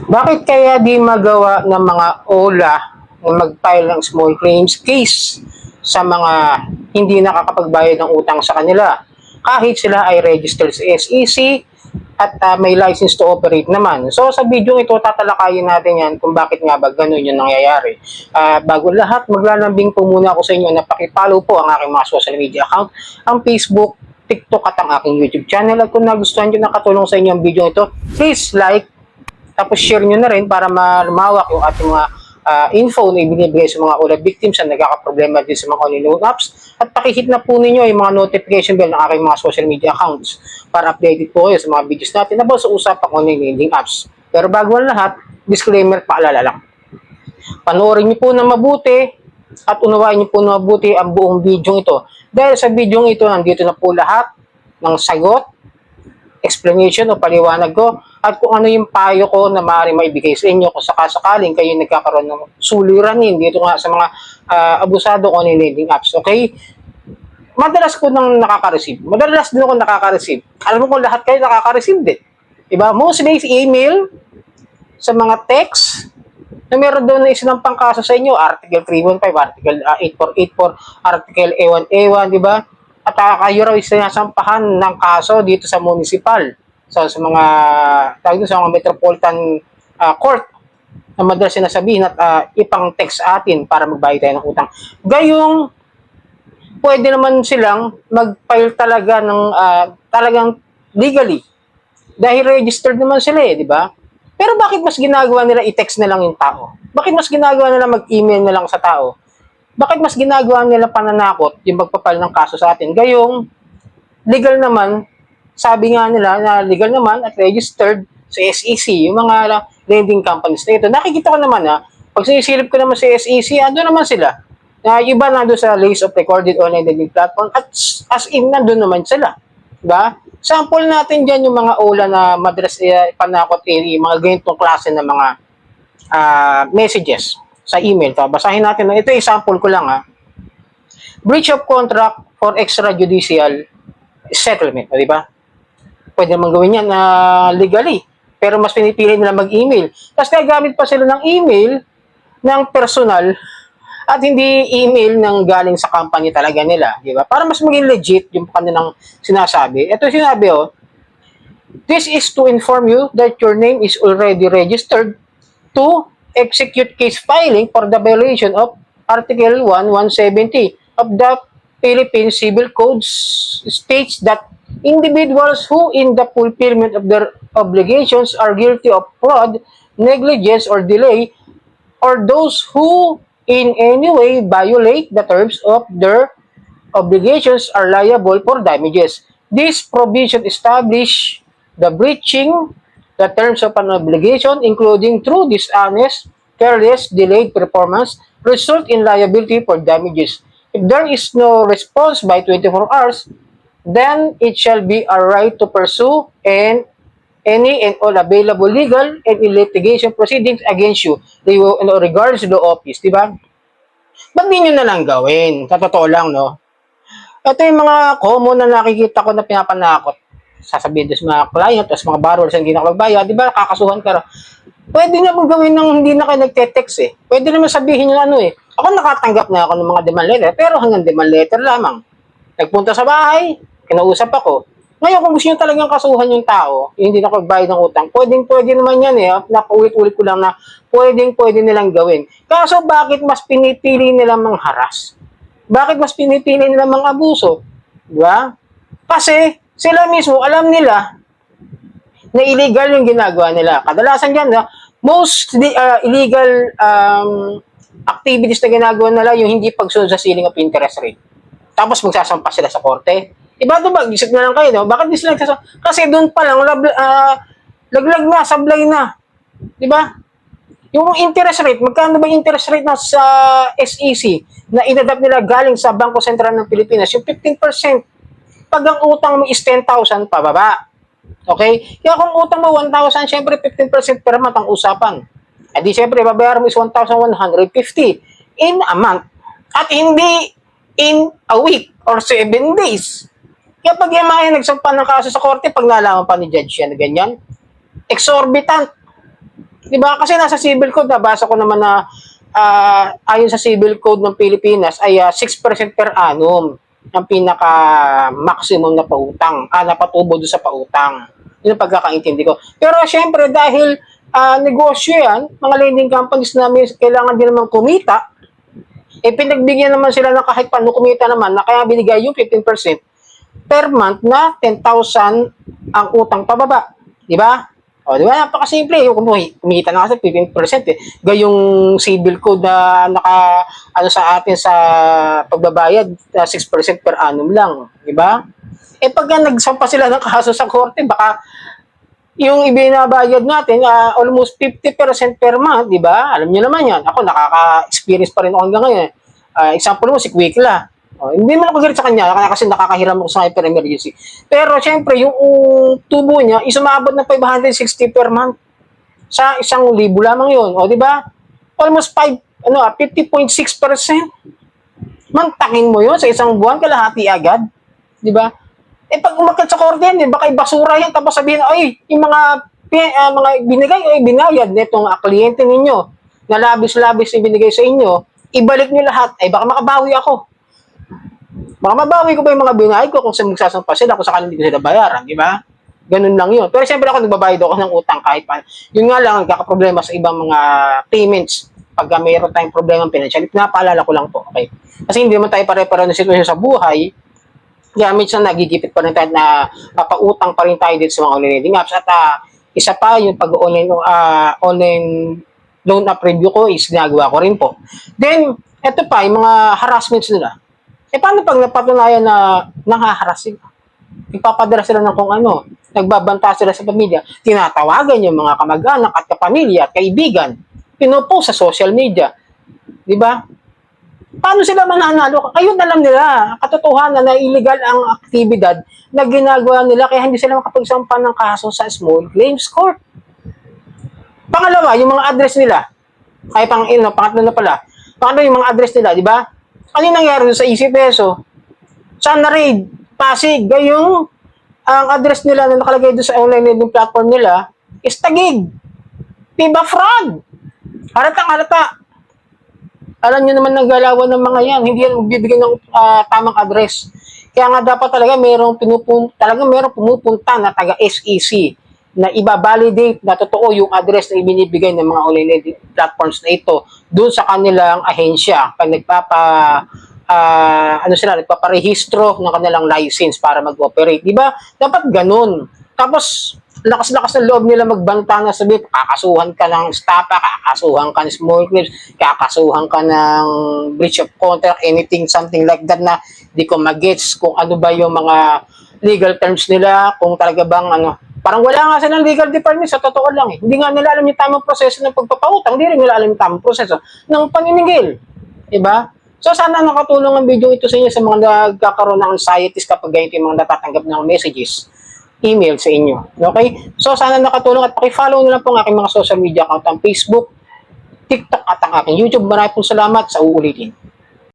Bakit kaya di magawa ng mga OLA na mag-file ng small claims case sa mga hindi nakakapagbayad ng utang sa kanila? Kahit sila ay registered sa SEC at may license to operate naman. So sa video ito, tatalakayin natin yan kung bakit nga ba ganun yung nangyayari. Bago lahat, maglalambing po muna ako sa inyo na pakipollow po ang aking mga social media account, ang Facebook, TikTok at ang aking YouTube channel. At kung nagustuhan nyo nakatulong sa inyo ang video ito, please like, tapos share nyo na rin para lumawak yung ating mga info na ibinibigay sa mga OLA victims na nagkakaproblema din sa mga online loan apps. At pakihit na po ninyo yung mga notification bell ng aking mga social media accounts para updated po kayo sa mga videos natin about sa usapang online lending apps. Pero bago ang lahat, disclaimer, paalala lang. Panoorin niyo po na mabuti at unawain niyo po na mabuti ang buong video ito. Dahil sa video ito, nandito na po lahat ng sagot, explanation o paliwanag ko at kung ano yung payo ko na maaaring maibigay sa inyo kung sakasakaling kayo nagkakaroon ng suliranin dito nga sa mga abusado online lending apps. Okay? Madalas ko nang nakaka-receive. Madalas din ako nakaka-receive. Alam mo kung lahat kayo nakaka-receive din. Diba? Mostly email, sa mga text, na meron doon na isinampang kaso sa inyo, Article 315, Article 8484, Article A1A1, di ba? At kayo raw sinasampahan ng kaso dito sa municipal. So, sa mga, tawag doon, sa mga metropolitan court, na madalas sinasabihin at ipang text atin para magbayad tayo ng utang. Gayong, pwede naman silang mag-file talaga ng talagang legally. Dahil registered naman sila di ba? Pero bakit mas ginagawa nila i-text na lang yung tao? Bakit mas ginagawa nila mag-email na lang sa tao? Bakit mas ginagawa nila pananakot yung magpapal ng kaso sa atin? Gayong legal naman, sabi nga nila na legal naman at registered sa SEC, yung mga lending companies na ito. Nakikita ko naman pag sinisilip ko naman sa SEC, ando naman sila. Iba na doon sa list of recorded online lending platform at as in nandun naman sila. Diba? Sample natin dyan yung mga OLA na madalas panakot yung mga ganitong klase ng mga messages sa email. Basahin natin. Ito example ko lang Breach of contract for extrajudicial settlement. Di ba? Pwede naman gawin yan legally. Pero mas pinipili nila mag-email. Tapos gagamit pa sila ng email ng personal at hindi email ng galing sa company talaga nila. Di ba? Para mas maging legit yung kanilang sinasabi. Ito sinabi this is to inform you that your name is already registered to execute case filing for the violation of Article 1170 of the Philippine Civil Code states that individuals who in the fulfillment of their obligations are guilty of fraud, negligence, or delay, or those who in any way violate the terms of their obligations are liable for damages. This provision establish the breaching the terms of an obligation, including through dishonest, careless, delayed performance, result in liability for damages. If there is no response by 24 hours, then it shall be a right to pursue any and all available legal and litigation proceedings against you in regards to the office, di ba? Ba't di nyo na lang gawin? Sa totoo lang, no? Ito yung mga common na nakikita ko na pinapanakot. Sasabihin sa mga client, tapos mga borrowers na hindi nakapagbayad, di ba, kakasuhan ka. Pwede naman gawin ng hindi na kayo nagte-text Pwede naman sabihin yung Ako nakatanggap na ako ng mga demand letter, pero hanggang demand letter lamang. Nagpunta sa bahay, kinausap ako. Ngayon, kung gusto nyo talagang kasuhan yung tao, yung hindi nakapagbayad ng utang, pwede naman yan napaulit-ulit ko lang na pwede nilang gawin. Kaso bakit mas pinipili nilang mangharas? Bakit mas pinipili nilang mang-abuso? Diba? Kasi sila mismo, alam nila na illegal yung ginagawa nila. Kadalasan dyan, most illegal activities na ginagawa nila yung hindi pagsunod sa ceiling of interest rate. Tapos magsasampa sila sa korte. Diba doon isip na lang kayo, no? Bakit di sila nagsasampa? Kasi doon pa lang, laglag na, sablay na. Diba? Yung interest rate, magkano ba yung interest rate na sa SEC na inadapt nila galing sa Bangko Sentral ng Pilipinas? Yung 15%. Pag ang utang mo is 10,000, pababa. Okay? Kaya kung utang mo 1,000, syempre 15% per month ang usapan. E di syempre, babayaran mo is 1,150 in a month. At hindi in a week or 7 days. Kaya pag yung mga nagsampan ng kaso sa korte, pag nalaman pa ni judge yan na ganyan, exorbitant. Di ba? Kasi nasa civil code, nabasa ko naman na ayon sa civil code ng Pilipinas ay 6% per annum ang pinaka-maximum na pautang, napatubo doon sa pautang. Yun ang pagkakaintindi ko. Pero syempre, dahil negosyo yan, mga lending companies namin kailangan din naman kumita, pinagbigyan naman sila ng kahit paano kumita naman, na kaya binigay yung 15% per month na 10,000 ang utang pababa. Di ba? O, di ba? Napakasimple. Yung kumita na kasi 15%. Gayong civil code na sa atin sa pagbabayad, 6% per annum lang. Di ba? Pag nagsampa sila ng kaso sa korte, baka yung ibinabayad natin, almost 50% per month, di ba? Alam niyo naman yan. Ako, nakaka-experience pa rin ako hanggang ngayon. Example mo, si Quickla. Hindi man ako galit sa kanya kasi nakakahiram ako sa hyper-emergency. Pero syempre, yung tubo niya, isumabot ng 560 per month. Sa 1,000 lamang yun. O, di ba? Almost 50.6%. Mantakin mo yun sa isang buwan, kalahati agad. Di ba? Pag umakyat sa korte yan, baka ibasura yan, tapos sabihin, ay, yung mga binigay o binayad nitong kliyente ninyo, na labis-labis ibinigay sa inyo, ibalik nyo lahat, baka makabawi ako. Baka mabawi ko pa yung mga binayad ko kung magsasampa sila, kung sakaling hindi ko sila bayaran, di ba? Ganun lang yun. Pero siyempre ako nagbabayad ako ng utang kahit pa. Yun nga lang, nagkakaproblema sa ibang mga payments pag mayroon tayong problema ng financial. Pinapaalala ko lang po, okay? Kasi hindi naman tayo pare-pareho ng sitwasyon sa buhay. Kaya minsan nagigipit pa rin tayo na papautang pa rin tayo dito sa mga online lending apps. At isa pa, yung pag-online loan app review ko is ginagawa ko rin po. Then, eto pa, yung mga harassments nila. Paano pag napatunayan na nangaharas sila? Ipapadala sila ng kung ano, nagbabanta sila sa pamilya, tinatawagan yung mga kamag-anak at kapamilya at kaibigan, pinupost sa social media. Di ba? Paano sila mananalo? Ayun alam nila, katotohanan na illegal ang aktibidad na ginagawa nila kaya hindi sila makapagsampa ng kaso sa small claims court. Pangalawa, yung mga address nila. Pangatlo na pala. Pangatlo yung mga address nila, di ba? Ano yung nangyari doon sa Easy Peso? Sana Raid, Pasig, gayong ang address nila na nakalagay doon sa online lending platform nila is Taguig. Diba fraud? Halata. Alam nyo naman ng galawan ng mga yan, hindi yan magbibigay ng tamang address. Kaya nga dapat talaga merong pumupunta na taga SEC na iba-validate na totoo yung address na ibinibigay ng mga online lending platforms na ito doon sa kanilang ahensya pag nagpaparehistro ng kanilang license para mag-operate. Di ba? Dapat ganun. Tapos, lakas-lakas ng loob nila magbanta na sabi, kakasuhan ka ng stapa, kakasuhan ka ng small claims, kakasuhan ka ng breach of contract, anything, something like that na di ko mag-gets kung ano ba yung mga legal terms nila, kung talaga bang parang wala nga silang legal department sa totoo lang eh. Hindi nga nila alam yung tamang proseso ng pagpapautang, hindi rin nila alam yung tamang proseso ng paniningil. Diba? So sana nakatulong ang video ito sa inyo sa mga nagkakaroon ng anxieties kapag ganito yung mga natatanggap ng messages, email sa inyo. Okay? So sana nakatulong at paki-follow nyo lang po ang aking mga social media account, ang Facebook, TikTok at ang aking YouTube. Maraming pong salamat sa uulitin.